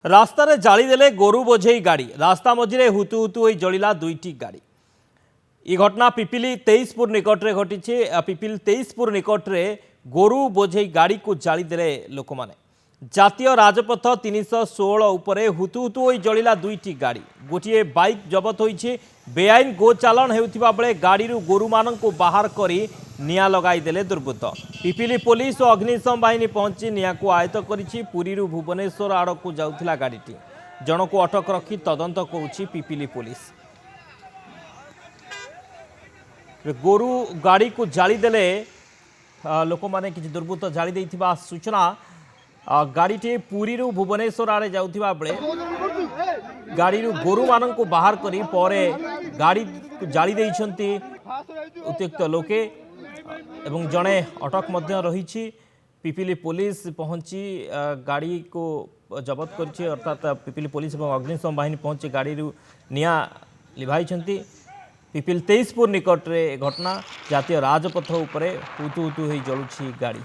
रास्तार जालीदेले गोरु बोझे गाड़ी रास्ता मझे हुतु हुतु हो जलिला दुईटी गाड़ी। ये घटना पिपिली 23पुर निकट में घटी। पिपिली 23पुर निकट में गोरु बोझे गाड़ी को जालीदेले लोक मैंने। जातीय राजपथ 316 उपरे हुतु हुतु हो जलिला दुईटी गाड़ी। गोटे बाइक जबत होइछि। बेआईन गो चालान हेउथिबा बेले गाड़ी गोरु माननकु बाहर करी निया लगाई देले दुर्बृत्त। पिपिली पुलिस और अग्निशम बाहिनी पहुंची निया को आयत्त करिछि। पुरी भुवनेश्वर आड़कू जाउथिला गाड़ीटी। जनकू अटक रखी तदंत करुछि पिपिली पुलिस। गोरु गाड़ी को जाली देले लोक माने किछि दुर्बृत्त जाली देइथिबा सूचना। गाड़ीटी पुरी भुवनेश्वर आड़े जाउथिबा बेले गाड़ी गोरु माननकु बाहर करी परे गाड़ी जाली देइछंती उत्त्यक्त लोके एवं जड़े अटक मध्य रही। पिपिली पुलिस पहुंची गाड़ी को जबत कर अर्थात पिपिली पुलिस और अग्निशम बाहिनी पहुंची गाड़ी निया लिभाई। पिपिली 23पुर निकट रे घटना। जातीय राजपथ उपरे हुतु हुतु हो जलुछि गाड़ी।